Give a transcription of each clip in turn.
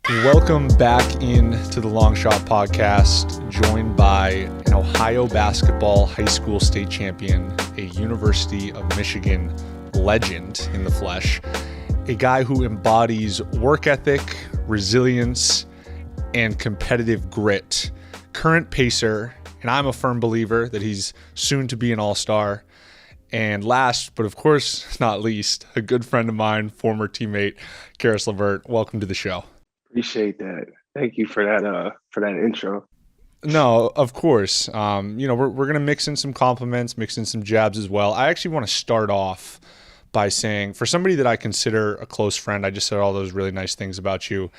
Welcome back into the Long Shot Podcast, joined by an Ohio basketball high school state champion, a University of Michigan legend in the flesh, a guy who embodies work ethic, resilience, and competitive grit, current pacer, and I'm a firm believer that he's soon to be an all-star. And last, but of course not least, a good friend of mine, former teammate, Caris LeVert. Welcome to the show. Appreciate that. Thank you for that intro. No, of course. We're gonna mix in some compliments, mix in some jabs as well. I actually want to start off by saying, for somebody that I consider a close friend, I just said all those really nice things about you.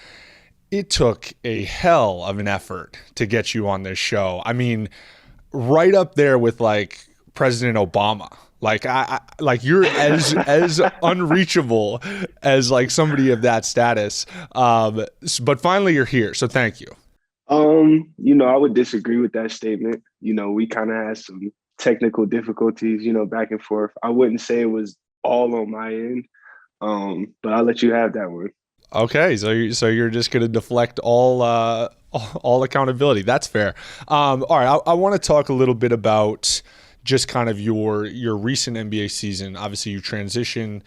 It took a hell of an effort to get you on this show. I mean, right up there with like President Obama. Like you're as unreachable as like somebody of that status. But finally you're here, so thank you. I would disagree with that statement. We kind of had some technical difficulties, back and forth. I wouldn't say it was all on my end, but I'll let you have that one. Okay, so you're just gonna deflect all accountability. That's fair. All right, I want to talk a little bit about just kind of your recent NBA season. Obviously, you transition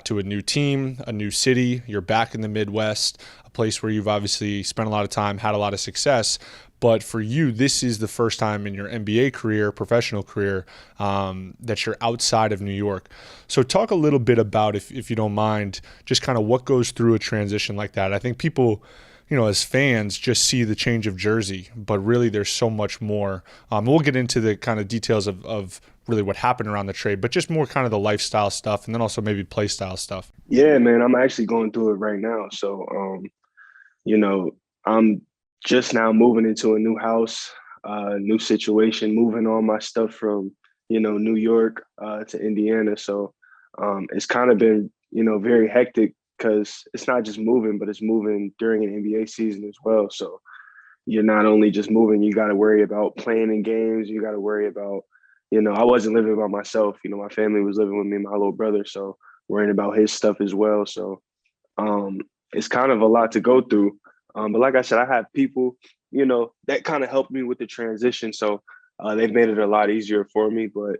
to a new team, a new city. You're back in the Midwest, a place where you've obviously spent a lot of time, had a lot of success. But for you, this is the first time in your NBA career, professional career, that you're outside of New York. So talk a little bit about, if you don't mind, just kind of what goes through a transition like that. I think people, as fans, just see the change of jersey, but really there's so much more. We'll get into the kind of details of really what happened around the trade, but just more kind of the lifestyle stuff and then also maybe play style stuff. Yeah, man, I'm actually going through it right now. So, I'm just now moving into a new house, new situation, moving all my stuff from, New York to Indiana. So it's kind of been, very hectic because it's not just moving, but it's moving during an NBA season as well. So you're not only just moving, you got to worry about playing in games. You got to worry about, I wasn't living by myself. My family was living with me and my little brother. So worrying about his stuff as well. So it's kind of a lot to go through. But like I said, I have people, that kind of helped me with the transition. So they've made it a lot easier for me. But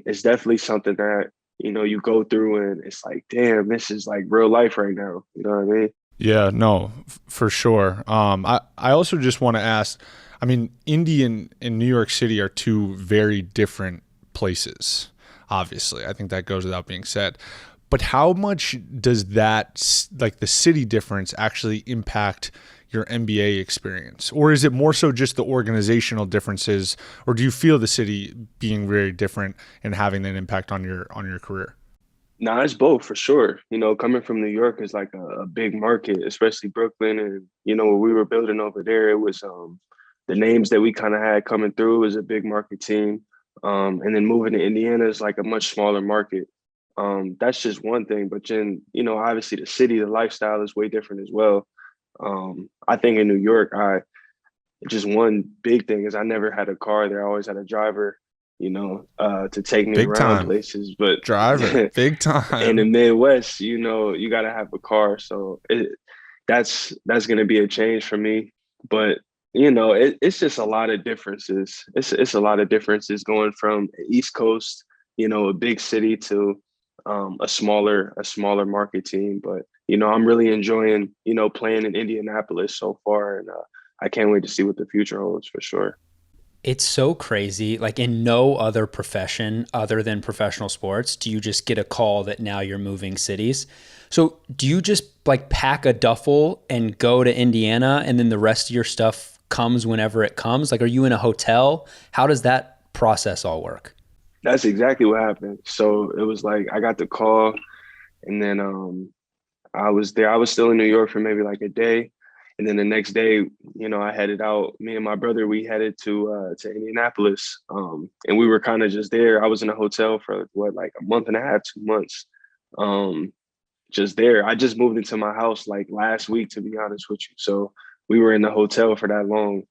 it's definitely something that, you go through and it's like, damn, this is like real life right now. You know what I mean? Yeah, no, for sure. I also just want to ask, I mean, Indy and New York City are two very different places, obviously. I think that goes without being said. But how much does that, like the city difference, actually impact your NBA experience? Or is it more so just the organizational differences? Or do you feel the city being very different and having an impact on your career? Nah, it's both for sure. Coming from New York is like a big market, especially Brooklyn. And, what we were building over there, it was the names that we kind of had coming through was a big market team. And then moving to Indiana is like a much smaller market. That's just one thing. But then, obviously the city, the lifestyle is way different as well. I think in New York, just one big thing is I never had a car there. I always had a driver, to take me Big around time. places. But Driver, big in the time. Midwest, you got to have a car. So that's going to be a change for me. But it's just a lot of differences. It's a lot of differences going from East Coast, a big city to a smaller market team. But I'm really enjoying playing in Indianapolis so far, and I can't wait to see what the future holds for sure. It's so crazy. Like in no other profession other than professional sports, do you just get a call that now you're moving cities? So do you just like pack a duffel and go to Indiana and then the rest of your stuff comes whenever it comes? Like, are you in a hotel? How does that process all work? That's exactly what happened. So it was like I got the call, and then I was there. I was still in New York for maybe like a day. And then the next day, I headed out. Me and my brother, we headed to Indianapolis, and we were kind of just there. I was in a hotel for like a month and a half, 2 months, just there. I just moved into my house like last week, to be honest with you. So we were in the hotel for that long,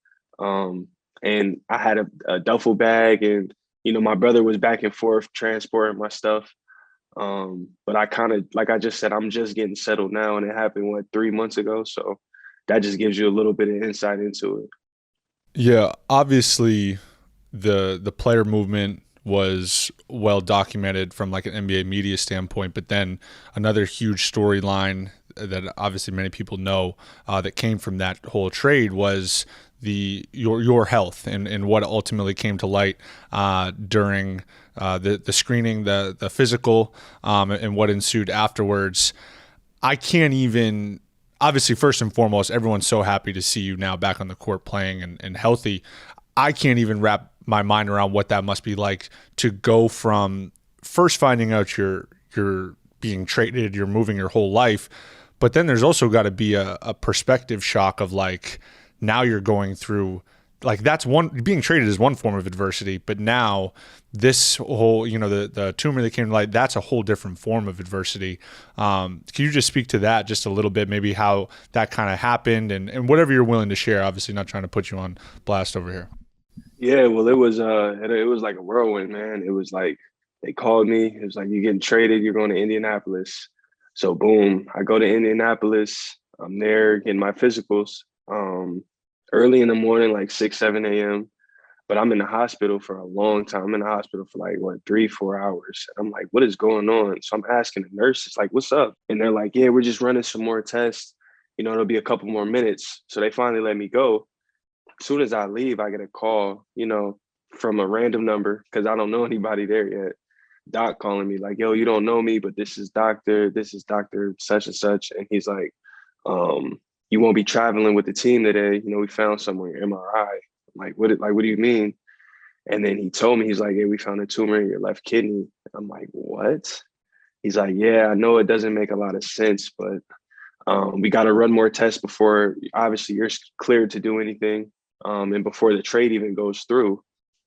and I had a duffel bag, and my brother was back and forth transporting my stuff. But I kind of, like I just said, I'm just getting settled now, and it happened 3 months ago. So that just gives you a little bit of insight into it. Yeah, obviously the player movement was well documented from like an NBA media standpoint, but then another huge storyline that obviously many people know that came from that whole trade was your health and what ultimately came to light during the screening, the physical, and what ensued afterwards. I can't even. Obviously, first and foremost, everyone's so happy to see you now back on the court playing and healthy. I can't even wrap my mind around what that must be like to go from first finding out you're being traded, you're moving your whole life, but then there's also got to be a perspective shock of like now you're going through like that's one being traded is one form of adversity, but now this whole the tumor that came to light, that's a whole different form of adversity. Can you just speak to that just a little bit, maybe how that kind of happened and whatever you're willing to share? Obviously, not trying to put you on blast over here. Yeah, well, it was like a whirlwind, man. It was like they called me. It was like, you're getting traded. You're going to Indianapolis. So boom, I go to Indianapolis. I'm there getting my physicals early in the morning, like 6, 7 a.m. But I'm in the hospital for a long time. I'm in the hospital for like 3, 4 hours. I'm like, what is going on? So I'm asking the nurses, like, what's up? And they're like, yeah, we're just running some more tests. It'll be a couple more minutes. So they finally let me go. As soon as I leave, I get a call, from a random number because I don't know anybody there yet. Doc calling me like, yo, you don't know me, but this is Doctor such and such. And he's like, you won't be traveling with the team today. We found somewhere in your MRI. I'm like, what do you mean? And then he told me, he's like, hey, we found a tumor in your left kidney. I'm like, what? He's like, yeah, I know it doesn't make a lot of sense, but we got to run more tests before, obviously, you're cleared to do anything. And before the trade even goes through.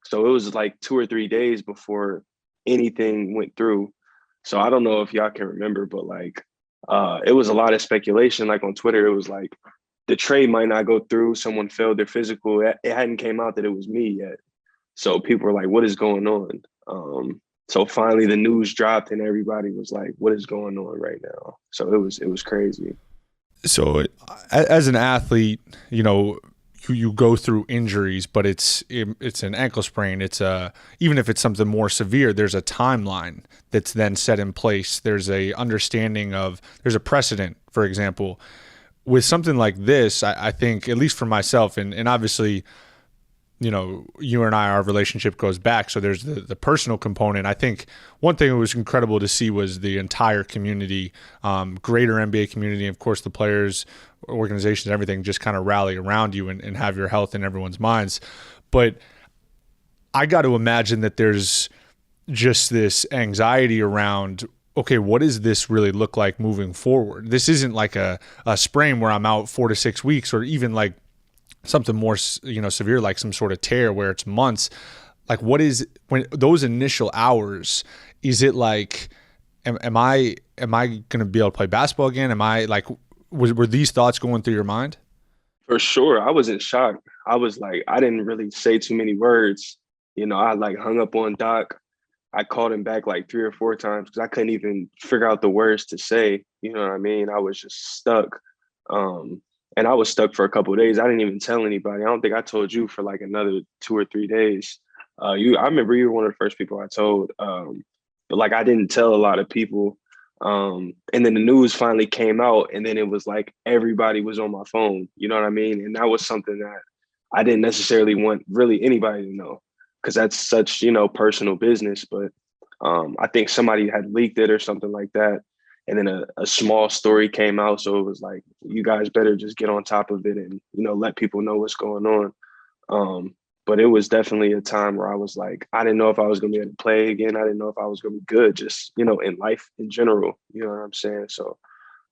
So it was like 2 or 3 days before anything went through. So I don't know if y'all can remember, but like it was a lot of speculation. Like on Twitter, it was like the trade might not go through. Someone failed their physical. It hadn't came out that it was me yet. So people were like, what is going on? So finally the news dropped and everybody was like, what is going on right now? So it was crazy. So as an athlete, you go through injuries, but it's an ankle sprain. It's even if it's something more severe, there's a timeline that's then set in place. There's a understanding of, there's a precedent, for example. With something like this, I think, at least for myself, and obviously, you and I, our relationship goes back, so there's the personal component. I think one thing that was incredible to see was the entire community, greater NBA community, of course, the players, organizations, everything just kind of rally around you and have your health in everyone's minds. But I got to imagine that there's just this anxiety around, okay, what does this really look like moving forward? This isn't like a sprain where I'm out 4 to 6 weeks, or even like something more, severe, like some sort of tear where it's months. Like, what is, when those initial hours, is it like, am I going to be able to play basketball again? Am I like, were these thoughts going through your mind? For sure. I was in shock. I was like, I didn't really say too many words. I like hung up on Doc. I called him back like 3 or 4 times because I couldn't even figure out the words to say. You know what I mean? I was just stuck. And I was stuck for a couple of days. I didn't even tell anybody. I don't think I told you for like another 2 or 3 days. I remember you were one of the first people I told. But like I didn't tell a lot of people. And then the news finally came out, and then it was like everybody was on my phone. You know what I mean? And that was something that I didn't necessarily want really anybody to know, because that's such, personal business. But I think somebody had leaked it or something like that. And then a small story came out. So it was like, you guys better just get on top of it and, let people know what's going on. But it was definitely a time where I was like, I didn't know if I was going to be able to play again. I didn't know if I was going to be good, just, in life in general. You know what I'm saying? So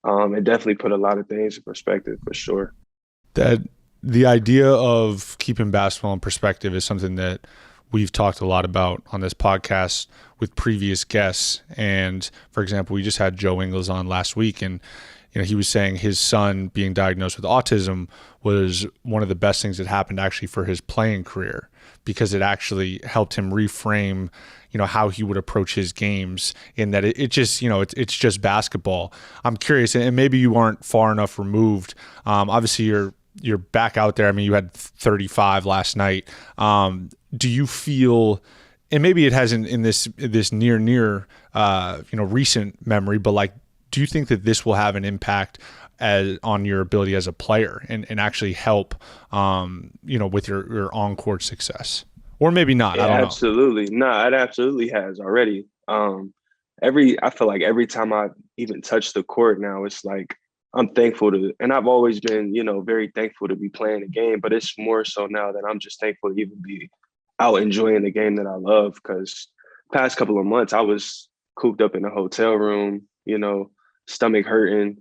it definitely put a lot of things in perspective for sure. That the idea of keeping basketball in perspective is something that we've talked a lot about on this podcast with previous guests. And for example, we just had Joe Ingles on last week, and he was saying his son being diagnosed with autism was one of the best things that happened actually for his playing career, because it actually helped him reframe, how he would approach his games, in that it just, it's just basketball. I'm curious, and maybe you aren't far enough removed. Obviously you're back out there. I mean, you had 35 last night. Do you feel, and maybe it hasn't in this near recent memory, but like, do you think that this will have an impact on your ability as a player and actually help, with your on-court success? Or maybe not. Yeah, I don't know. absolutely. No, it absolutely has already. I feel like every time I even touch the court now, it's like I'm thankful and I've always been, very thankful to be playing the game, but it's more so now that I'm just thankful to even be out enjoying the game that I love. Because past couple of months, I was cooped up in a hotel room, stomach hurting,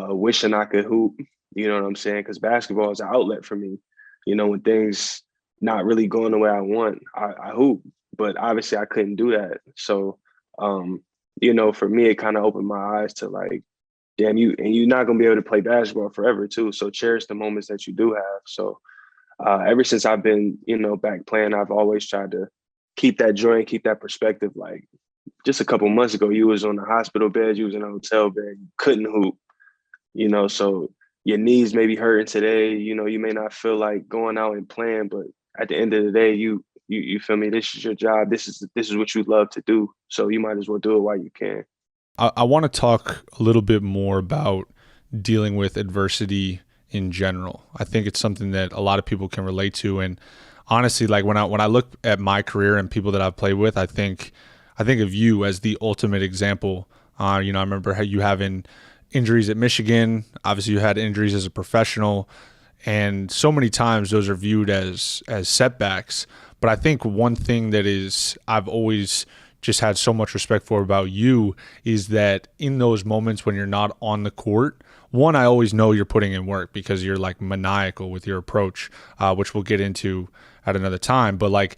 wishing I could hoop, you know what I'm saying? Because basketball is an outlet for me. When things not really going the way I want, I hoop, but obviously I couldn't do that. So, for me, it kind of opened my eyes to like, damn, you're not going to be able to play basketball forever too. So cherish the moments that you do have. So ever since I've been, back playing, I've always tried to keep that joy and keep that perspective. Like just a couple months ago, you was on the hospital bed, you was in a hotel bed, you couldn't hoop, so your knees may be hurting today. You may not feel like going out and playing, but at the end of the day, you feel me? This is your job. This is what you love to do. So you might as well do it while you can. I want to talk a little bit more about dealing with adversity in general. I think it's something that a lot of people can relate to. And honestly, like when I look at my career and people that I've played with, I think of you as the ultimate example. I remember how you having injuries at Michigan. Obviously, you had injuries as a professional, and so many times those are viewed as setbacks. But I think one thing that I've always just had so much respect for about you is that in those moments when you're not on the court, one, I always know you're putting in work because you're like maniacal with your approach, which we'll get into at another time. But like,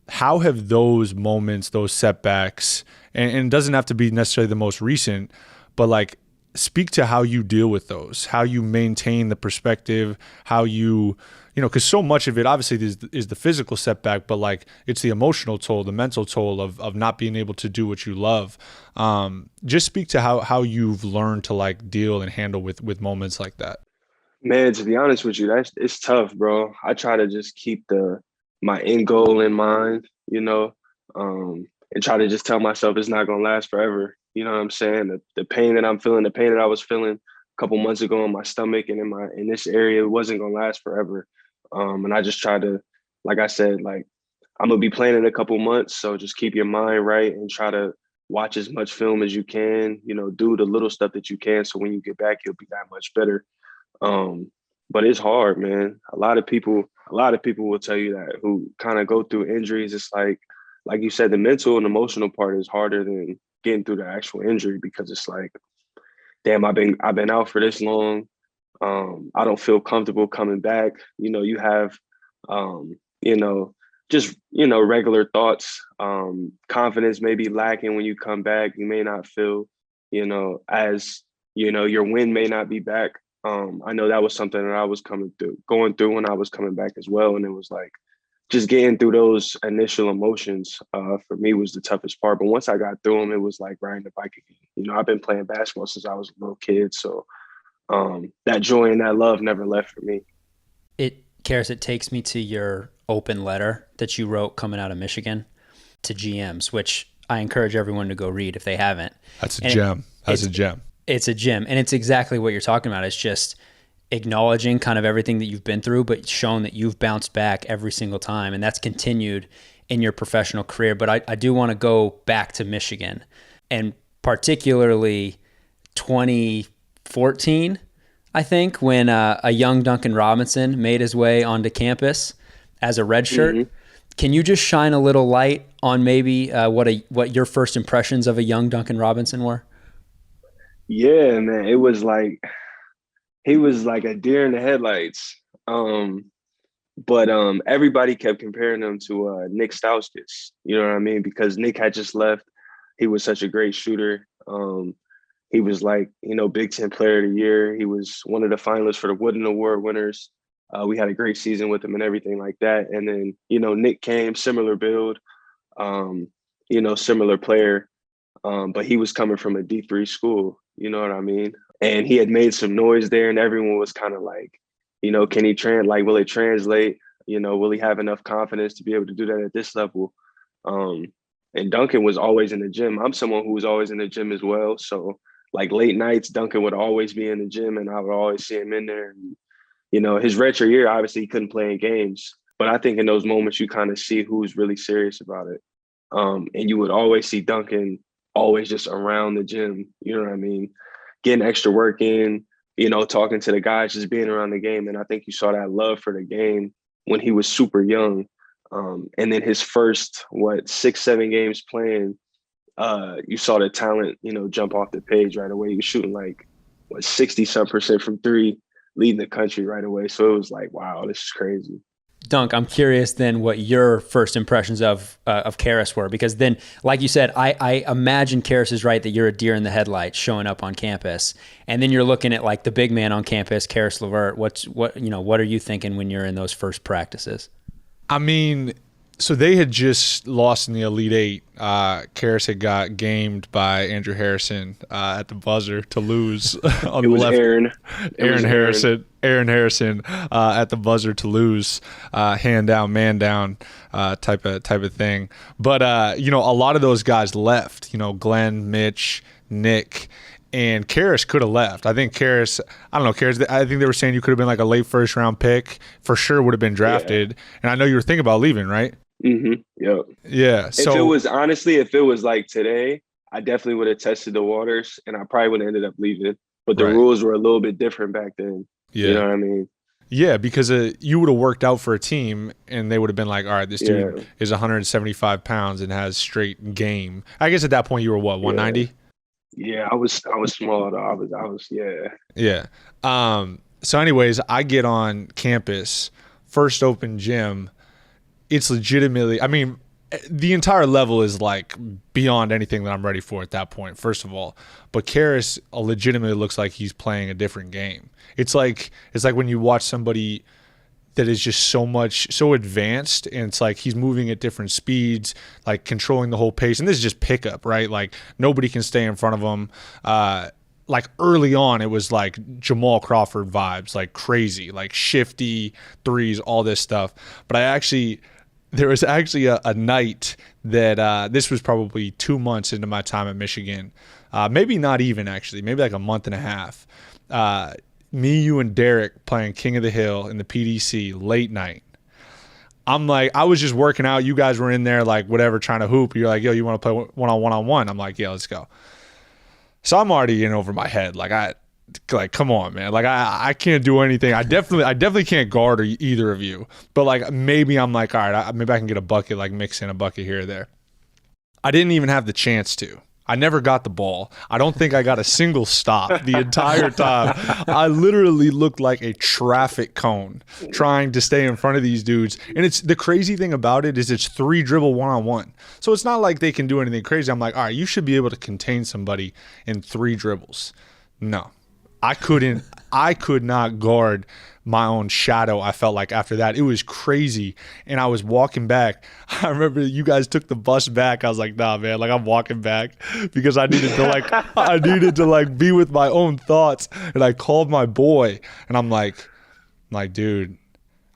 how have those moments, those setbacks, and it doesn't have to be necessarily the most recent, but like, speak to how you deal with those, how you maintain the perspective, how you, because so much of it obviously is the physical setback, but like it's the emotional toll, the mental toll of not being able to do what you love. Just speak to how you've learned to like deal and handle with moments like that. Man, to be honest with you, it's tough, bro. I try to just keep my end goal in mind, and try to just tell myself it's not gonna last forever. You know what I'm saying? The pain that I'm feeling, the pain that I was feeling a couple months ago in my stomach and in this area, it wasn't gonna last forever. And I just try to, like I said, like I'm gonna be playing in a couple months, so just keep your mind right and try to watch as much film as you can. Do the little stuff that you can, so when you get back, you'll be that much better. But it's hard, man. A lot of people will tell you that who kind of go through injuries. It's like you said, the mental and emotional part is harder than getting through the actual injury, because it's like, damn, I've been out for this long. I don't feel comfortable coming back. You have, just, regular thoughts. Confidence may be lacking when you come back. You may not feel, as, your win may not be back. I know that was something that I was going through when I was coming back as well. And it was like, just getting through those initial emotions for me was the toughest part. But once I got through them, it was like riding the bike again. I've been playing basketball since I was a little kid. So that joy and that love never left for me. Caris, it takes me to your open letter that you wrote coming out of Michigan to GMs, which I encourage everyone to go read if they haven't. That's a gem. It's a gem. It's a gem. And it's exactly what you're talking about. It's just acknowledging kind of everything that you've been through, but shown that you've bounced back every single time. And that's continued in your professional career. But I do want to go back to Michigan, and particularly 2014, I think, when a young Duncan Robinson made his way onto campus as a redshirt. Mm-hmm. Can you just shine a little light on maybe what your first impressions of a young Duncan Robinson were? Yeah, man, it was like, he was like a deer in the headlights. But everybody kept comparing him to Nick Stauskas, you know what I mean? Because Nick had just left. He was such a great shooter. He was like, Big Ten Player of the Year. He was one of the finalists for the Wooden Award winners. We had a great season with him and everything like that. And then, Nick came, similar build, similar player. But he was coming from a D3 school, you know what I mean? And he had made some noise there, and everyone was kind of like, can he will it translate? Will he have enough confidence to be able to do that at this level? And Duncan was always in the gym. I'm someone who was always in the gym as well. So like late nights, Duncan would always be in the gym, and I would always see him in there. And, his retro year, obviously he couldn't play in games, but I think in those moments you kind of see who's really serious about it. And you would always see Duncan always just around the gym, you know what I mean? Getting extra work in, talking to the guys, just being around the game. And I think you saw that love for the game when he was super young. And then his first, 6-7 games playing, you saw the talent, jump off the page right away. He was shooting 60-some% from three, leading the country right away. So it was like, wow, this is crazy. Dunk, I'm curious then what your first impressions of Caris were, because then, like you said, I imagine Caris is right that you're a deer in the headlights showing up on campus, and then you're looking at like the big man on campus, Caris LeVert. What are you thinking when you're in those first practices? I mean, so they had just lost in the Elite Eight. Caris had got gamed by Andrew Harrison at the buzzer to lose on the left. Aaron Harrison at the buzzer to lose, hand down, man down type of thing. But a lot of those guys left. Glenn, Mitch, Nick. And Caris could have left. I think Caris, I think they were saying you could have been like a late first round pick. For sure would have been drafted. Yeah. And I know you were thinking about leaving, right? Mm-hmm. Yep. Yeah. So if it was like today, I definitely would have tested the waters and I probably would have ended up leaving. But the rules were a little bit different back then. Yeah. You know what I mean? Yeah, because you would have worked out for a team and they would have been like, all right, this dude is 175 pounds and has straight game. I guess at that point you were what, 190? Yeah, I was small though. I was Yeah. So anyways, I get on campus, first open gym. It's legitimately, I mean, the entire level is like beyond anything that I'm ready for at that point, first of all. But Caris legitimately looks like he's playing a different game. It's like when you watch somebody that is just so advanced, and it's like he's moving at different speeds, like controlling the whole pace. And this is just pickup, right? Like nobody can stay in front of him. Like early on, it was like Jamal Crawford vibes, like crazy, like shifty threes, all this stuff. But there was actually a night that this was probably 2 months into my time at Michigan. Maybe not even actually, maybe like a month and a half. Me, you, and Derek playing King of the Hill in the PDC late night. I'm like, I was just working out. You guys were in there like whatever trying to hoop. You're like, yo, you want to play one-on-one? I'm like, yeah, let's go. So I'm already in over my head. Like come on, man. Like I can't do anything. I definitely can't guard either of you. But like maybe I'm like, all right, maybe I can get a bucket, like mix in a bucket here or there. I didn't even have the chance to. I never got the ball. I don't think I got a single stop the entire time. I literally looked like a traffic cone trying to stay in front of these dudes. And it's the crazy thing about it is it's 3 dribble one-on-one. So it's not like they can do anything crazy. I'm like, all right, you should be able to contain somebody in 3 dribbles. No, I couldn't. I could not guard my own shadow. I felt like after that, it was crazy. And I was walking back. I remember you guys took the bus back. I was like, nah, man, like I'm walking back because I needed to be with my own thoughts. And I called my boy and I'm like, dude,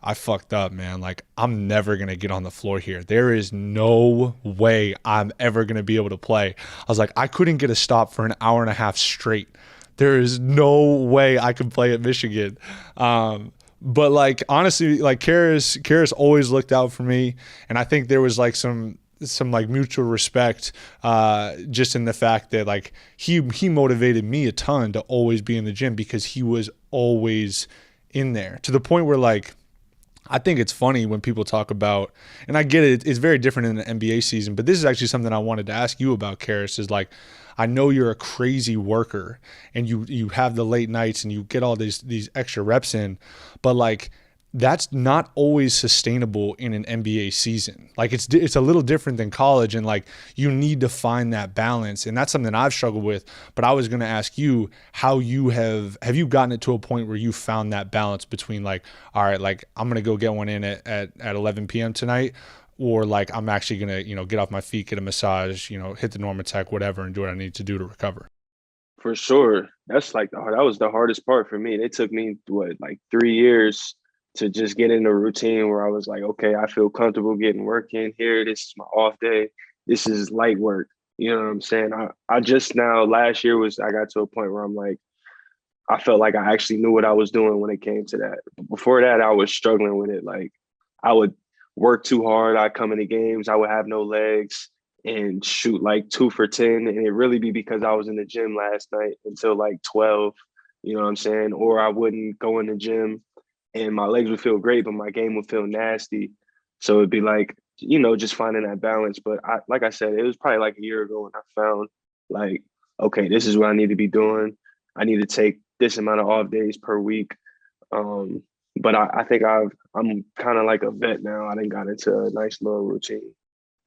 I fucked up, man. Like I'm never going to get on the floor here. There is no way I'm ever going to be able to play. I was like, I couldn't get a stop for an hour and a half straight. There is no way I could play at Michigan. But like honestly, like Caris always looked out for me, and I think there was like some like mutual respect, just in the fact that like he motivated me a ton to always be in the gym because he was always in there, to the point where like I think it's funny when people talk about, and I get it, it's very different in the NBA season, but this is actually something I wanted to ask you about, Caris, is like, I know you're a crazy worker and you have the late nights and you get all these extra reps in, but like that's not always sustainable in an NBA season. Like it's a little different than college, and like you need to find that balance, and that's something I've struggled with. But I was going to ask you how you have you gotten it to a point where you found that balance between like, all right, like I'm going to go get one in at 11 p.m. tonight, or like I'm actually going to get off my feet, get a massage, hit the Normatec, whatever, and do what I need to do to recover. For sure. That's like that was the hardest part for me. It took me like 3 years to just get in a routine where I was like, okay, I feel comfortable getting work in here. This is my off day. This is light work. You know what I'm saying? I just now last year I got to a point where I'm like, I felt like I actually knew what I was doing when it came to that. But before that, I was struggling with it. Like I would work too hard. I'd come into games, I would have no legs and shoot like 2 for 10. And it really be because I was in the gym last night until like 12, you know what I'm saying? Or I wouldn't go in the gym and my legs would feel great, but my game would feel nasty. So it'd be like, just finding that balance. But like I said, it was probably like a year ago when I found like, okay, this is what I need to be doing. I need to take this amount of off days per week. But I think I'm kind of like a vet now. I done got into a nice little routine.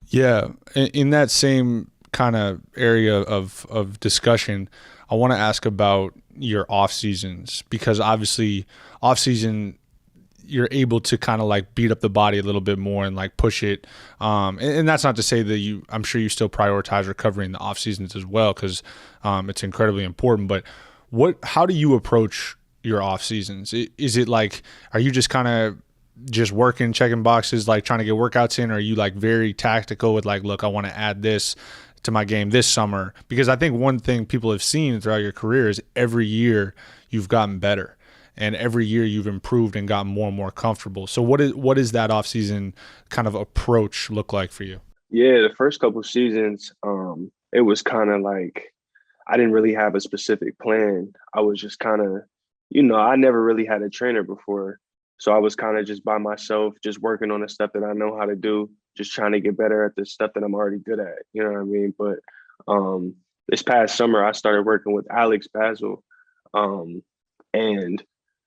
Yeah, in that same kind of area of discussion, I want to ask about your off seasons, because obviously off season you're able to kind of like beat up the body a little bit more and like push it. And that's not to say that I'm sure you still prioritize recovery in the off seasons as well, because it's incredibly important. But how do you approach your off seasons? Is it like, are you just kind of just working, checking boxes, like trying to get workouts in? Or are you like very tactical with like, look, I want to add this to my game this summer? Because I think one thing people have seen throughout your career is every year you've gotten better, and every year you've improved and gotten more and more comfortable. So what is that offseason kind of approach look like for you? Yeah, the first couple seasons, it was kind of like I didn't really have a specific plan. I was just kind of, I never really had a trainer before. So I was kind of just by myself, just working on the stuff that I know how to do, just trying to get better at the stuff that I'm already good at. You know what I mean? But this past summer, I started working with Alex Basil. And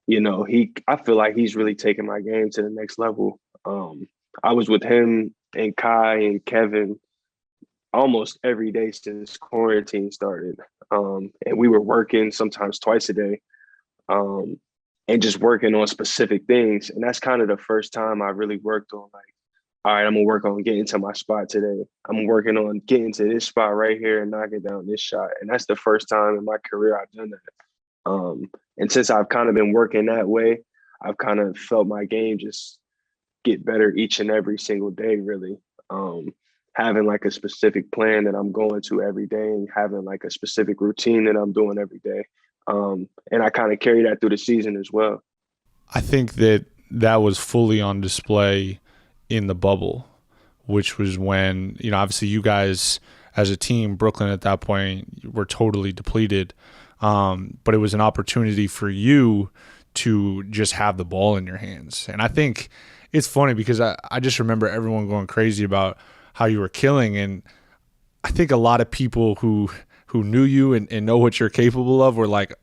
I feel like he's really taken my game to the next level. I was with him and Kai and Kevin almost every day since quarantine started. And we were working sometimes twice a day, and just working on specific things. And that's kind of the first time I really worked on like, all right, I'm gonna work on getting to my spot today. I'm working on getting to this spot right here and knocking down this shot. And that's the first time in my career I've done that. And since I've kind of been working that way, I've kind of felt my game just get better each and every single day, really. Having like a specific plan that I'm going to every day and having like a specific routine that I'm doing every day. And I kind of carry that through the season as well. I think that was fully on display in the bubble, which was when, obviously you guys as a team, Brooklyn at that point, were totally depleted. But it was an opportunity for you to just have the ball in your hands. And I think it's funny because I just remember everyone going crazy about how you were killing. And I think a lot of people who knew you and know what you're capable of were like,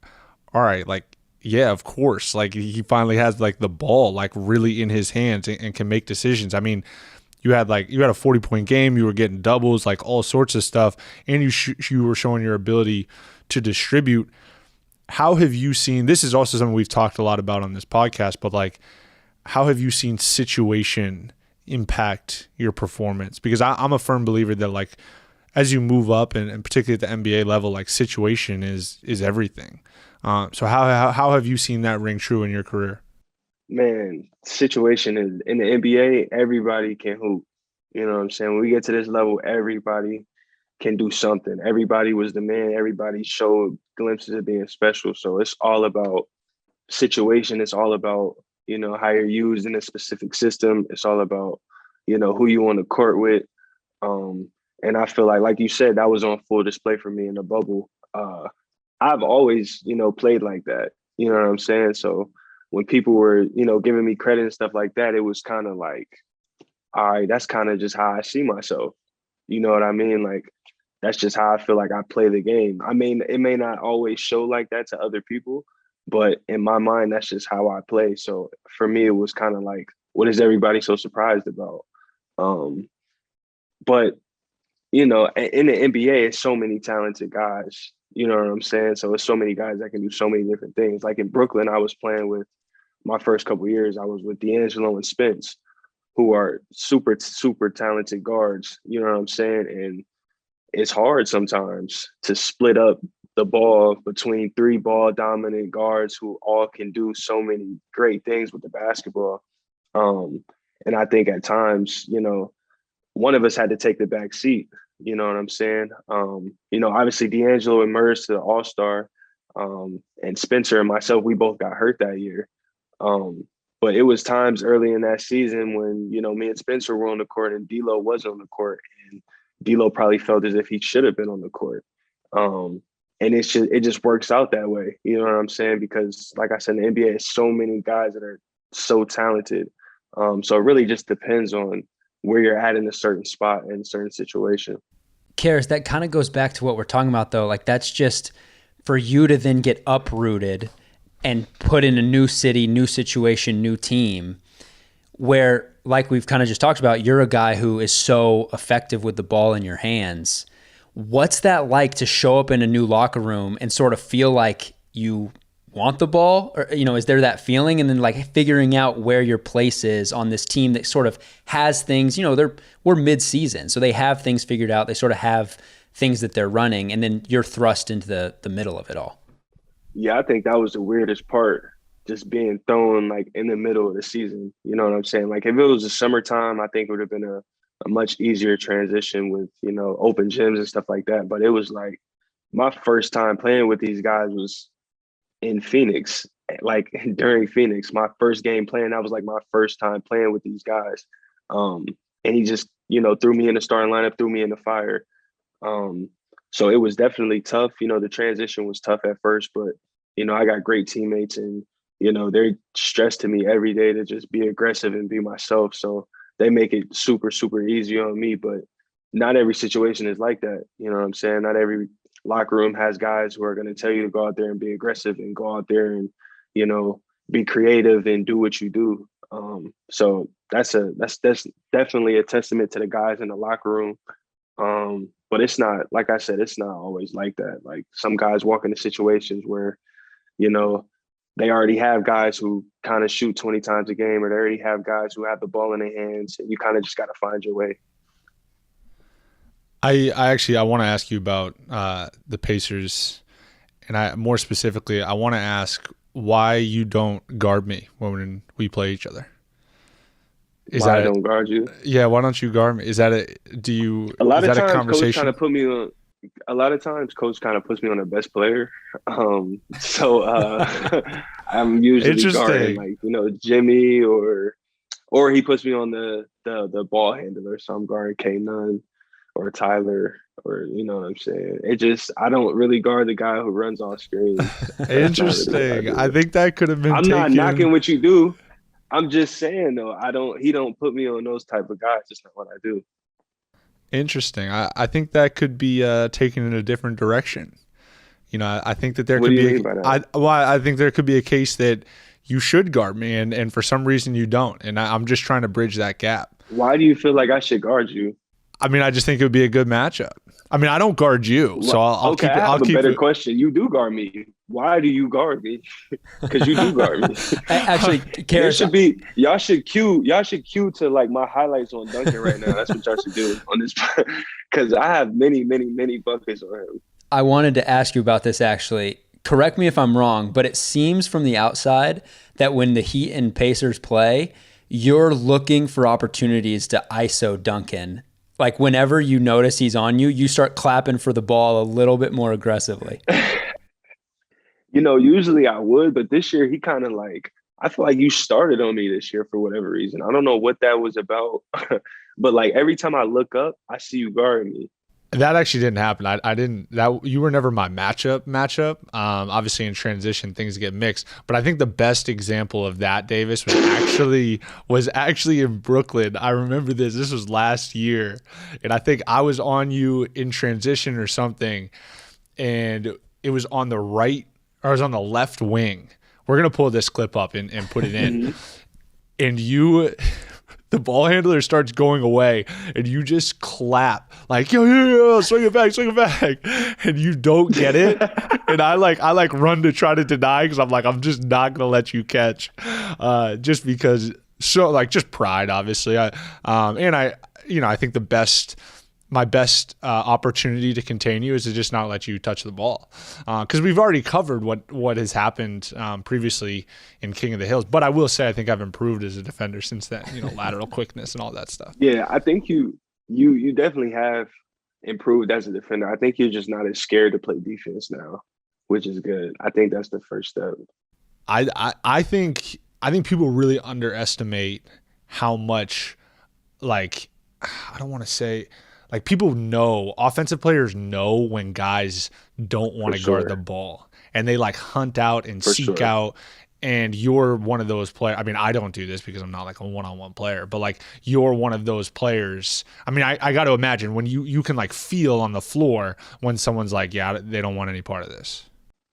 all right, like, yeah, of course. Like he finally has like the ball like really in his hands and can make decisions. I mean, you had a 40-point game, you were getting doubles, like all sorts of stuff, and you were showing your ability to distribute. How have you seen, this is also something we've talked a lot about on this podcast, but like, how have you seen situation impact your performance? Because I'm a firm believer that like, as you move up and particularly at the NBA level, like situation is everything. So how have you seen that ring true in your career? Man, situation is in the NBA, everybody can hoop. You know what I'm saying? When we get to this level, everybody can do something. Everybody was the man. Everybody showed glimpses of being special. So it's all about situation. It's all about, how you're used in a specific system. It's all about, who you on the court with. And I feel like you said, that was on full display for me in the bubble. I've always, played like that. You know what I'm saying? So when people were, giving me credit and stuff like that, it was kind of like, all right, that's kind of just how I see myself. You know what I mean? Like, that's just how I feel like I play the game. I mean, it may not always show like that to other people, But in my mind, that's just how I play. So for me, it was kind of like, what is everybody so surprised about? Um, but in the NBA, it's so many talented guys. You know what I'm saying? So it's so many guys that can do so many different things. Like in Brooklyn, I was playing with my first couple of years. I was with D'Angelo and Spence, who are super, super talented guards. You know what I'm saying? And it's hard sometimes to split up the ball between three ball dominant guards who all can do so many great things with the basketball. And I think at times, one of us had to take the back seat. You know what I'm saying? Obviously D'Angelo emerged to the All-Star, and Spencer and myself, we both got hurt that year. But it was times early in that season when, me and Spencer were on the court and D'Lo wasn't on the court, and D'Lo probably felt as if he should have been on the court. And it just works out that way. You know what I'm saying? Because like I said, in the NBA, there's so many guys that are so talented. So it really just depends on where you're at in a certain spot in a certain situation. Caris, that kind of goes back to what we're talking about though. Like that's just for you to then get uprooted and put in a new city, new situation, new team, where like we've kind of just talked about, you're a guy who is so effective with the ball in your hands. What's that like to show up in a new locker room and sort of feel like you want the ball? Or, is there that feeling? And then like figuring out where your place is on this team that sort of has things, we're mid-season, so they have things figured out. They sort of have things that they're running, and then you're thrust into the middle of it all. Yeah, I think that was the weirdest part, just being thrown like in the middle of the season. You know what I'm saying? Like if it was the summertime, I think it would have been a much easier transition with, open gyms and stuff like that. But it was like my first time playing with these guys was in Phoenix. Like during Phoenix, my first game playing, that was like my first time playing with these guys. And he just, threw me in the starting lineup, threw me in the fire. So it was definitely tough. The transition was tough at first, but, I got great teammates and, they're stressed to me every day to just be aggressive and be myself. So they make it super, super easy on me, but not every situation is like that. You know what I'm saying? Not every locker room has guys who are going to tell you to go out there and be aggressive and go out there and, be creative and do what you do. So that's definitely a testament to the guys in the locker room. But it's not, like I said, it's not always like that. Like some guys walk into situations where, they already have guys who kind of shoot 20 times a game, or they already have guys who have the ball in their hands, and you kind of just got to find your way. I want to ask you about the Pacers, and more specifically, I want to ask why you don't guard me when we play each other. Why I don't guard you? Yeah, why don't you guard me? Is that a lot of times coach kind of put me on. A lot of times coach kind of puts me on the best player. So I'm usually guarding like, Jimmy or he puts me on the ball handler. So I'm guarding K9 or Tyler, or what I'm saying. I don't really guard the guy who runs off screen. Interesting. I think that could have been not knocking what you do. I'm just saying though, he don't put me on those type of guys. It's not what I do. Interesting. I think that could be taken in a different direction. I think that there what could do you be. mean by that? I think there could be a case that you should guard me, and for some reason you don't, and I'm just trying to bridge that gap. Why do you feel like I should guard you? I mean, I just think it would be a good matchup. I mean, I don't guard you, so I'll keep it. I have a better question. You do guard me. Why do you guard me? Because you do guard me. Actually, Caris, y'all should cue to like my highlights on Duncan right now. That's what y'all should do on this, because I have many, many, many buckets on him. I wanted to ask you about this actually. Correct me if I'm wrong, but it seems from the outside that when the Heat and Pacers play, you're looking for opportunities to ISO Duncan. Like whenever you notice he's on you, you start clapping for the ball a little bit more aggressively. Usually I would, but this year he kind of like, I feel like you started on me this year for whatever reason. I don't know what that was about, but like every time I look up, I see you guarding me. That actually didn't happen. I didn't. That you were never my matchup. Obviously, in transition, things get mixed. But I think the best example of that, Davis, was actually in Brooklyn. I remember this. This was last year, and I think I was on you in transition or something, and it was on the right or I was on the left wing. We're going to pull this clip up and put it in. And the ball handler starts going away and you just clap like, yo, swing it back. And you don't get it. And I run to try to deny because I'm like, I'm just not going to let you catch. Just because, just pride, obviously. I think my best opportunity to contain you is to just not let you touch the ball, because we've already covered what has happened previously in King of the Hills. But I will say I think I've improved as a defender since then. Lateral quickness and all that stuff. Yeah, I think you definitely have improved as a defender. I think you're just not as scared to play defense now, which is good. I think that's the first step. I think people really underestimate how much, like, I don't want to say. Like, people know, offensive players know when guys don't want to guard the ball, and they like hunt out and seek out. And you're one of those players. I mean, I don't do this because I'm not like a one-on-one player, but like you're one of those players. I mean, I got to imagine when you can like feel on the floor when someone's like, yeah, they don't want any part of this.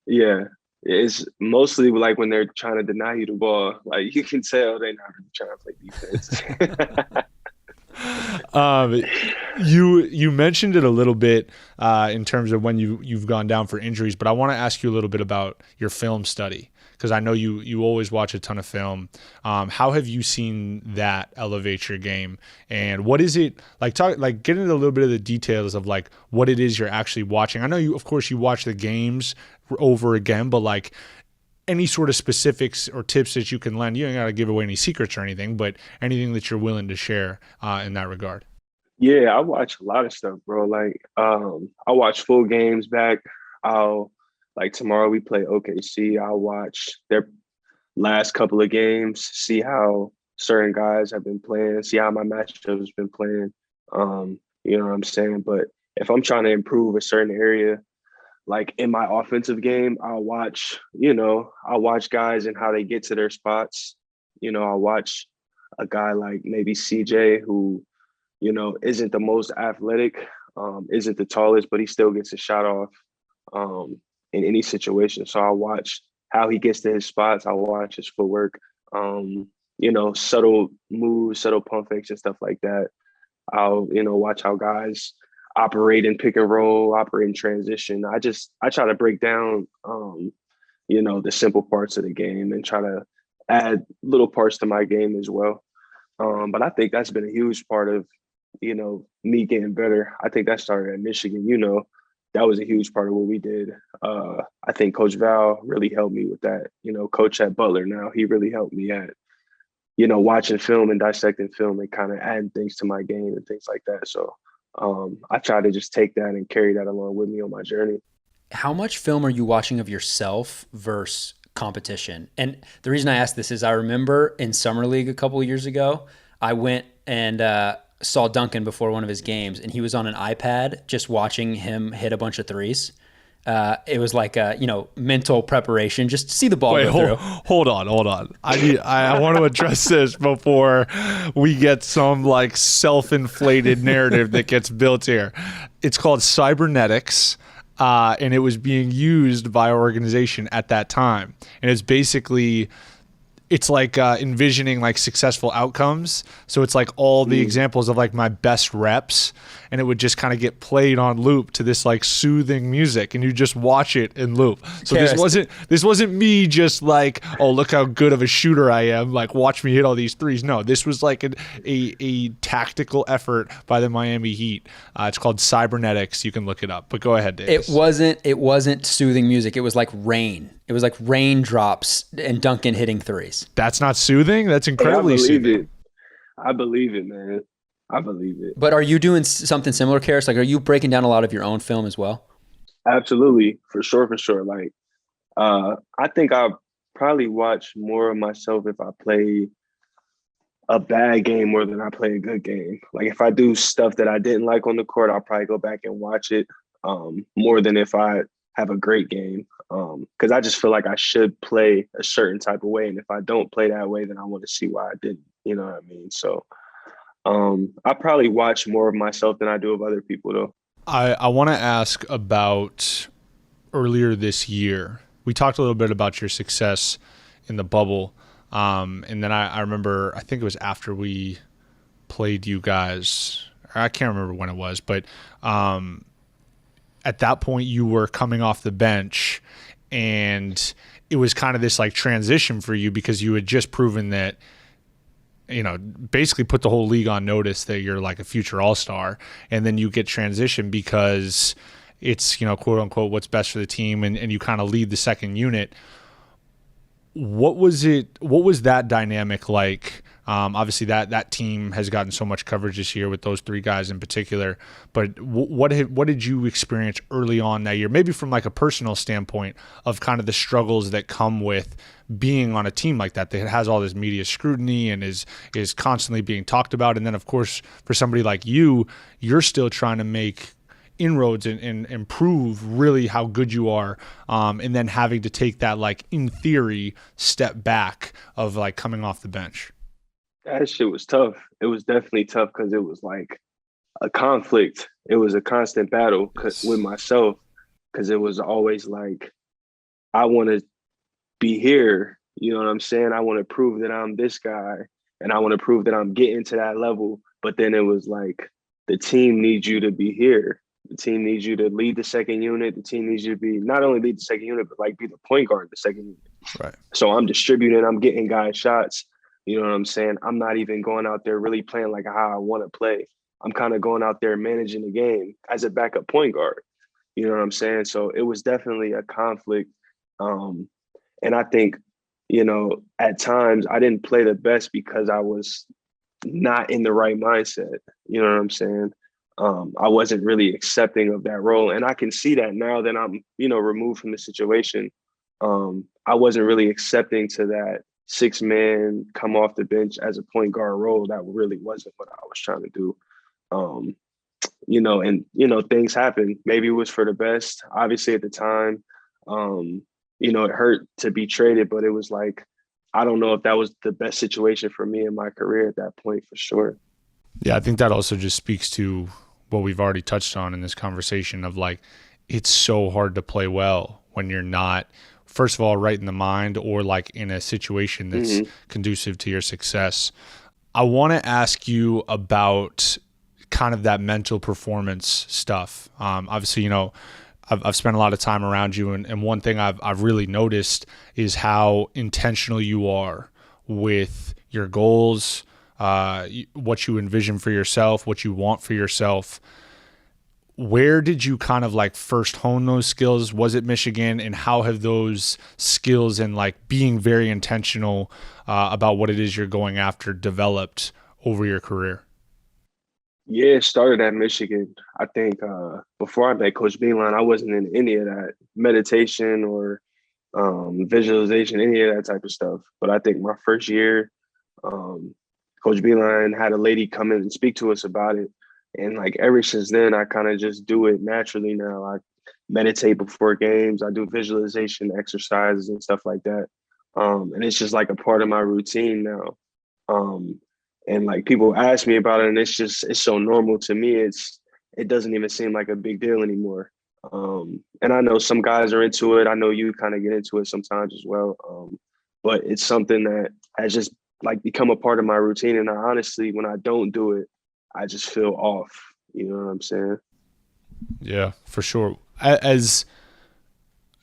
Yeah. It's mostly like when they're trying to deny you the ball. Like, you can tell they're not really trying to play defense. You mentioned it a little bit in terms of when you've gone down for injuries, but I want to ask you a little bit about your film study, because I know you always watch a ton of film. How have you seen that elevate your game, and what is it like? Get into a little bit of the details of like what it is you're actually watching. I know you watch the games over again, but like, any sort of specifics or tips that you can lend. You ain't got to give away any secrets or anything, but anything that you're willing to share in that regard. Yeah, I watch a lot of stuff, bro. Like, I watch full games back. Tomorrow we play OKC. I'll watch their last couple of games, see how certain guys have been playing, see how my matchup has been playing. You know what I'm saying? But if I'm trying to improve a certain area, like in my offensive game, I'll watch guys and how they get to their spots. I'll watch a guy like maybe CJ who, isn't the most athletic, isn't the tallest, but he still gets a shot off in any situation. So I'll watch how he gets to his spots. I'll watch his footwork, subtle moves, subtle pump fakes and stuff like that. I'll, watch how guys operate in pick and roll, operate in transition. I try to break down, the simple parts of the game and try to add little parts to my game as well. But I think that's been a huge part of, me getting better. I think that started at Michigan. That was a huge part of what we did. I think Coach Val really helped me with that. Coach at Butler now, he really helped me at, watching film and dissecting film and kind of adding things to my game and things like that. So I try to just take that and carry that along with me on my journey. How much film are you watching of yourself versus competition? And the reason I ask this is I remember in Summer League a couple of years ago, I went and saw Duncan before one of his games, and he was on an iPad just watching him hit a bunch of threes. It was like mental preparation just to see the ball go through. Hold on. I want to address this before we get some like self-inflated narrative that gets built here. It's called cybernetics. And it was being used by our organization at that time. And it's like envisioning like successful outcomes. So it's like all the examples of like my best reps, and it would just kind of get played on loop to this like soothing music, and you just watch it in loop. So this wasn't me just like, oh, look how good of a shooter I am, like watch me hit all these threes. No, this was like a tactical effort by the Miami Heat. It's called cybernetics. You can look it up. But go ahead, Davis. It wasn't soothing music. It was like rain. It was like raindrops and Duncan hitting threes. That's not soothing? That's incredibly soothing. I believe it, man. I believe it. But are you doing something similar, Caris? Like, are you breaking down a lot of your own film as well? Absolutely. For sure. Like, I think I'll probably watch more of myself if I play a bad game more than I play a good game. Like, if I do stuff that I didn't like on the court, I'll probably go back and watch it more than if I have a great game. Because I just feel like I should play a certain type of way. And if I don't play that way, then I want to see why I didn't. You know what I mean? So I probably watch more of myself than I do of other people, though. I want to ask about earlier this year. we talked a little bit about your success in the bubble. And then I remember, I think it was after we played you guys, I can't remember when it was, but at that point you were coming off the bench, and it was kind of this like transition for you because you had just proven that, you know, basically put the whole league on notice that you're like a future all-star, and then you get transitioned because it's, you know, quote unquote, what's best for the team, and you kind of lead the second unit. What was that dynamic like? Obviously that team has gotten so much coverage this year with those three guys in particular, but what did you experience early on that year, maybe from like a personal standpoint of kind of the struggles that come with being on a team like that has all this media scrutiny and is constantly being talked about? And then of course for somebody like you're still trying to make inroads and improve really how good you are, and then having to take that, like, in theory, step back of like coming off the bench. That shit was tough. It was definitely tough because it was like a conflict. It was a constant battle with myself, because it was always like, I want to be here. You know what I'm saying? I want to prove that I'm this guy, and I want to prove that I'm getting to that level. But then it was like, the team needs you to be here. The team needs you to lead the second unit. The team needs you to be not only lead the second unit, but like be the point guard of the second unit. Right. So I'm distributing, I'm getting guys shots. You know what I'm saying? I'm not even going out there really playing like how I want to play. I'm kind of going out there managing the game as a backup point guard. You know what I'm saying? So it was definitely a conflict. And I think, you know, at times I didn't play the best because I was not in the right mindset. You know what I'm saying? I wasn't really accepting of that role. And I can see that now that I'm, you know, removed from the situation. I wasn't really accepting to that 6-man come off the bench as a point guard role. That really wasn't what I was trying to do. You know, and, you know, things happen. Maybe it was for the best. Obviously at the time, you know, it hurt to be traded, but it was like, I don't know if that was the best situation for me in my career at that point, for sure. Yeah, I think that also just speaks to what we've already touched on in this conversation of like, it's so hard to play well when you're not, first of all, right in the mind or like in a situation that's conducive to your success. I want to ask you about kind of that mental performance stuff. Obviously, you know, I've spent a lot of time around you, and one thing I've really noticed is how intentional you are with your goals, what you envision for yourself, what you want for yourself. Where did you kind of like first hone those skills? Was it Michigan? And how have those skills and like being very intentional about what it is you're going after developed over your career? Yeah, it started at Michigan. I think before I met Coach Beeline, I wasn't in any of that meditation or visualization, any of that type of stuff. But I think my first year, Coach Beeline had a lady come in and speak to us about it. And like ever since then, I kind of just do it naturally now. I meditate before games. I do visualization exercises and stuff like that. And it's just like a part of my routine now. And like people ask me about it, and it's so normal to me. It doesn't even seem like a big deal anymore. And I know some guys are into it. I know you kind of get into it sometimes as well. But it's something that has just like become a part of my routine. And I honestly, when I don't do it, I just feel off. You know what I'm saying? Yeah, for sure. As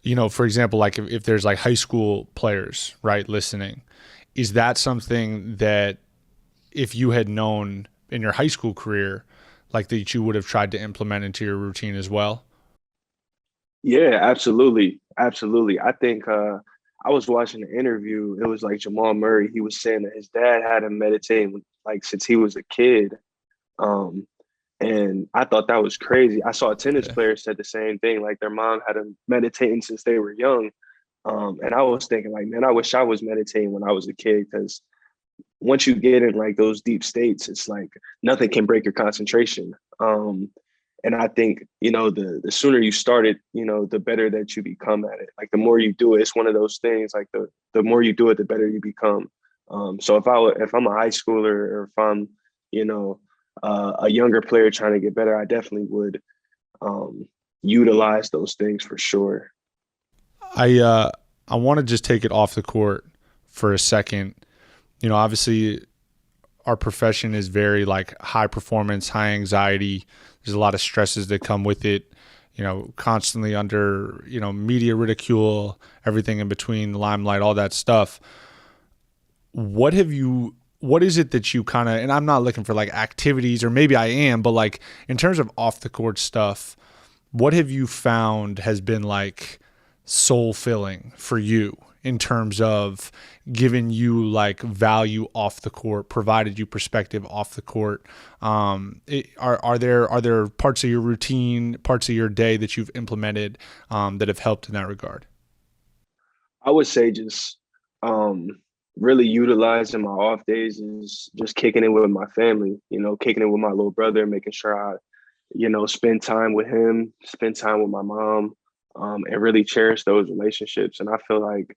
you know, for example, like if there's like high school players, right, listening, is that something that if you had known in your high school career, like that you would have tried to implement into your routine as well? Yeah, absolutely. Absolutely. I think I was watching an interview. It was like Jamal Murray. He was saying that his dad had him meditating like since he was a kid. And I thought that was crazy. I saw a tennis player said the same thing. Like their mom had them meditating since they were young. And I was thinking like, man, I wish I was meditating when I was a kid, because once you get in like those deep states, it's like nothing can break your concentration. And I think, you know, the sooner you start it, you know, the better that you become at it. Like the more you do it, it's one of those things, like the more you do it, the better you become. So if I'm a high schooler, or if I'm, you know, a younger player trying to get better, I definitely would utilize those things for sure. I want to just take it off the court for a second. You know, obviously our profession is very like high performance, high anxiety. There's a lot of stresses that come with it, you know, constantly under, you know, media ridicule, everything in between, the limelight, all that stuff. What is it that you kind of, and I'm not looking for like activities, or maybe I am, but like in terms of off the court stuff, what have you found has been like soul filling for you in terms of giving you like value off the court, provided you perspective off the court? Are there parts of your routine, parts of your day that you've implemented that have helped in that regard? I would say just really utilizing my off days is just kicking it with my family, you know, kicking it with my little brother, making sure I, you know, spend time with him, spend time with my mom, and really cherish those relationships. And I feel like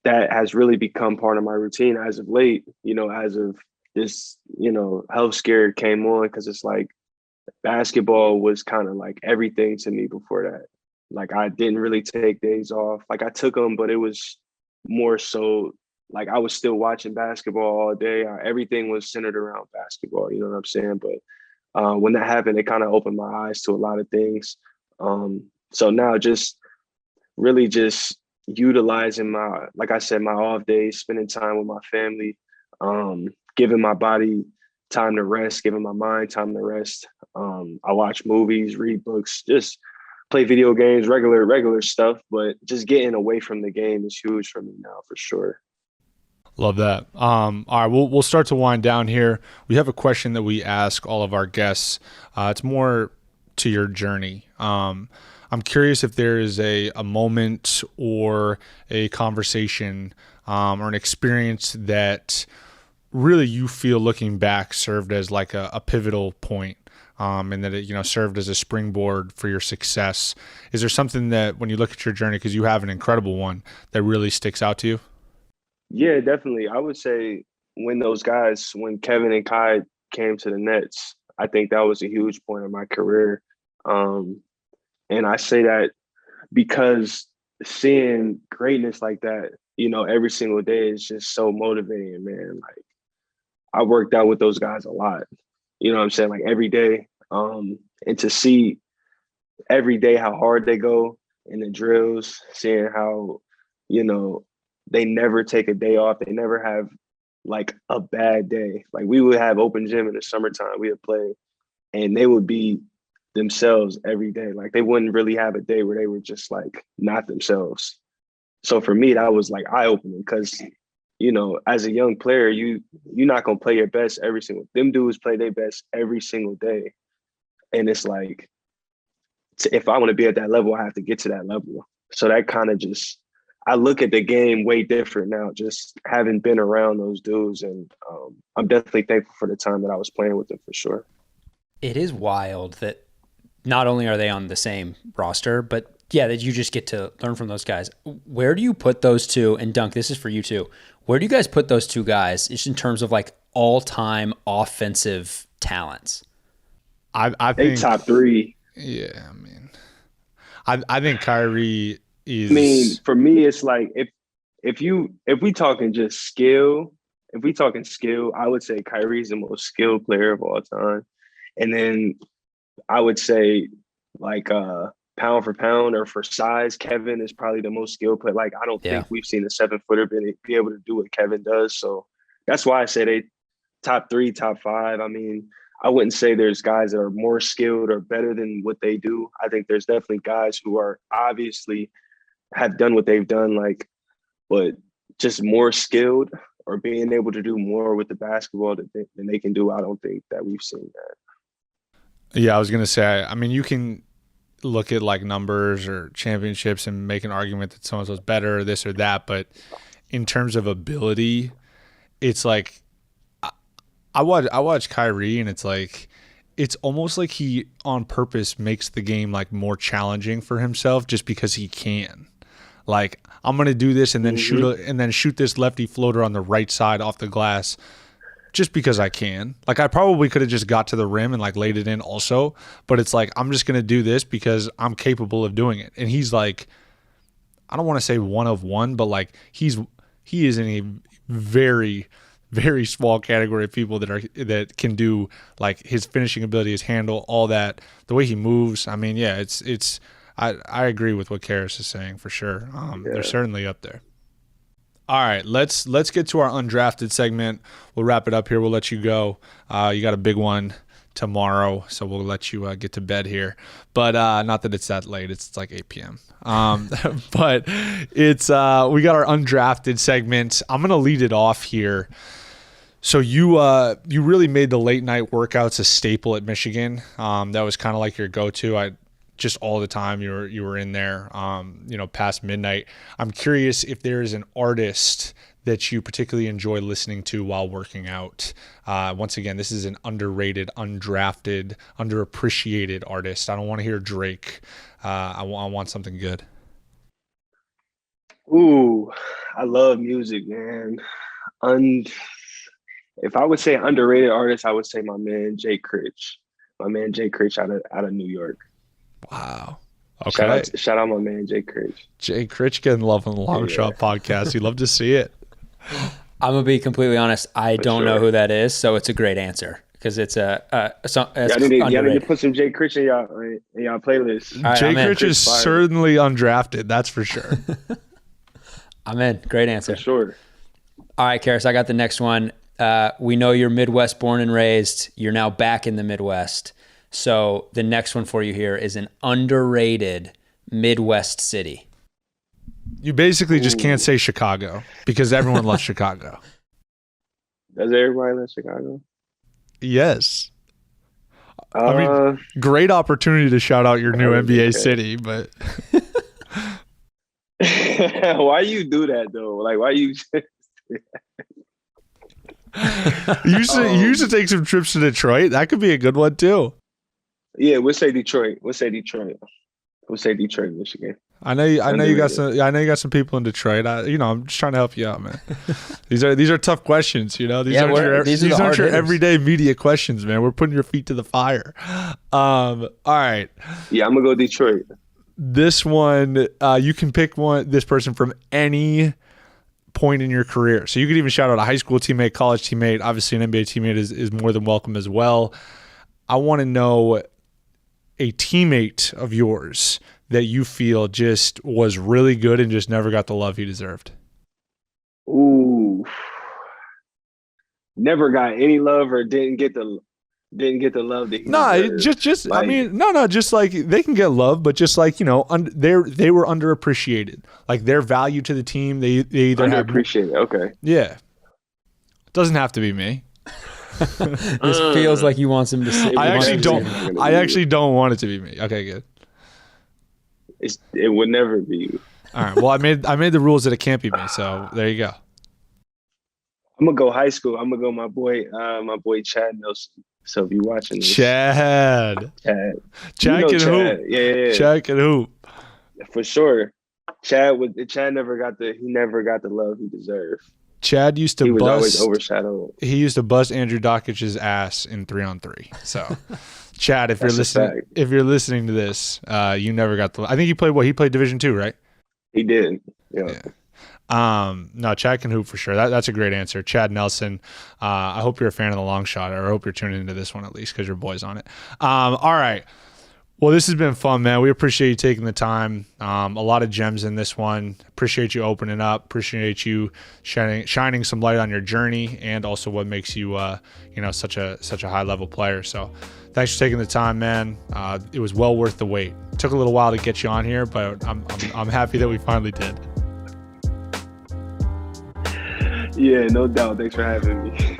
that has really become part of my routine as of late, you know, as of this, you know, health scare came on, because it's like basketball was kind of like everything to me before that. Like I didn't really take days off. Like I took them, but it was more so like I was still watching basketball all day. Everything was centered around basketball, you know what I'm saying? But when that happened, it kind of opened my eyes to a lot of things. So now just really just utilizing my, like I said, my off days, spending time with my family, giving my body time to rest, giving my mind time to rest. I watch movies, read books, just play video games, regular stuff, but just getting away from the game is huge for me now, for sure. Love that. All right, we'll start to wind down here. We have a question that we ask all of our guests. It's more to your journey. I'm curious if there is a moment or a conversation or an experience that really you feel looking back served as like a pivotal point, and that it, you know, served as a springboard for your success. Is there something that when you look at your journey, because you have an incredible one, that really sticks out to you? Yeah, definitely. I would say when Kevin and Kai came to the Nets, I think that was a huge point in my career. And I say that because seeing greatness like that, you know, every single day is just so motivating, man. Like I worked out with those guys a lot, you know what I'm saying? Like every day. And to see every day how hard they go in the drills, seeing how, you know, they never take a day off. They never have like a bad day. Like we would have open gym in the summertime. We would play and they would be themselves every day. Like they wouldn't really have a day where they were just like not themselves. So for me, that was like eye-opening because, you know, as a young player, you're not gonna play your best every single. Them dudes play their best every single day, and it's like, if I want to be at that level, I have to get to that level. So that kind of just, I look at the game way different now, just having been around those dudes, and I'm definitely thankful for the time that I was playing with them for sure. It is wild that not only are they on the same roster, but yeah, that you just get to learn from those guys. Where do you put those two? And Dunk, this is for you too. Where do you guys put those two guys just in terms of like all-time offensive talents? I They think top three. Yeah, I mean, I think Kyrie is. I mean, for me, it's like if we talking just skill, I would say Kyrie's the most skilled player of all time, and then I would say like pound for pound or for size, Kevin is probably the most skilled player. Like I don't think we've seen a 7-footer be able to do what Kevin does. So that's why I say they top 3, top 5. I mean, I wouldn't say there's guys that are more skilled or better than what they do. I think there's definitely guys who are obviously have done what they've done, like, but just more skilled or being able to do more with the basketball than they can do. I don't think that we've seen that. Yeah, I was going to say, I mean, you can look at like numbers or championships and make an argument that so-and-so's better or this or that. But in terms of ability, it's like, I watch Kyrie and it's like, it's almost like he on purpose makes the game like more challenging for himself just because he can. Like, I'm going to do this and then shoot this lefty floater on the right side off the glass just because I can. Like, I probably could have just got to the rim and like laid it in also, but it's like, I'm just going to do this because I'm capable of doing it. And he's like I don't want to say one of one, but like he is in a very, very small category of people that can do, like, his finishing ability, his handle, all that, the way he moves. I mean, yeah, I agree with what Caris is saying for sure. They're certainly up there. All right, let's get to our undrafted segment. We'll wrap it up here. We'll let you go. You got a big one tomorrow, so we'll let you get to bed here. But not that it's that late. It's like 8 p.m. But it's we got our undrafted segment. I'm gonna lead it off here. So you really made the late night workouts a staple at Michigan. That was kind of like your go-to. Just all the time you were in there, past midnight. I'm curious if there is an artist that you particularly enjoy listening to while working out. Once again, this is an underrated, undrafted, underappreciated artist. I don't want to hear Drake. I want something good. Ooh, I love music, man. If I would say underrated artist, I would say my man Jay Critch. My man Jay Critch out of New York. Wow. Okay. Shout out my man Jay Critch. Jay Critch getting love on the Long Shot podcast. You love to see it. I'm gonna be completely honest. I don't know who that is, so it's a great answer because it's y'all need to put some Jay Critch in y'all playlist. Right, Jay Critch is certainly undrafted. That's for sure. I'm in. Great answer. For sure. All right, Caris, I got the next one. We know you're Midwest born and raised. You're now back in the Midwest. So the next one for you here is an underrated Midwest city. You basically just can't say Chicago because everyone loves Chicago. Does everybody love Chicago? Yes. I mean, great opportunity to shout out your new NBA city, but why you do that though? Like, why you? You used to take some trips to Detroit. That could be a good one too. Yeah, we'll say Detroit. Michigan. I know you got some people in Detroit. I'm just trying to help you out, man. These are tough questions, These aren't your everyday media questions, man. We're putting your feet to the fire. All right. Yeah, I'm gonna go Detroit. This one, you can pick this person from any point in your career. So you could even shout out a high school teammate, college teammate. Obviously, an NBA teammate is more than welcome as well. I want to know a teammate of yours that you feel just was really good and just never got the love he deserved. Ooh, never got any love or didn't get the love that he deserved. Just like, just like they can get love, but just like, they were underappreciated. Like their value to the team, they either underappreciated. Okay. Yeah. It doesn't have to be me. This feels like you want him to say. I actually don't want it to be me. Okay, good. It would never be you. All right. Well, I made the rules that it can't be me. So there you go. I'm gonna go high school. I'm gonna go my boy Chad Nelson. So if you're watching this, Chad can hoop. Yeah. Chad can hoop. For sure. Chad never got the love he deserved. Chad used to was always overshadowed. He used to bust Andrew Dokic's ass in 3-on-3. So, Chad, if you're listening to this, you never got the. I think he played Division II, right? He did. Yeah. No, Chad can hoop for sure. That's a great answer. Chad Nelson. I hope you're a fan of the Long Shot, or I hope you're tuning into this one at least because your boy's on it. All right. Well, this has been fun, man. We appreciate you taking the time. A lot of gems in this one. Appreciate you opening up. Appreciate you shining some light on your journey and also what makes you, such a high level player. So, thanks for taking the time, man. It was well worth the wait. It took a little while to get you on here, but I'm happy that we finally did. Yeah, no doubt. Thanks for having me.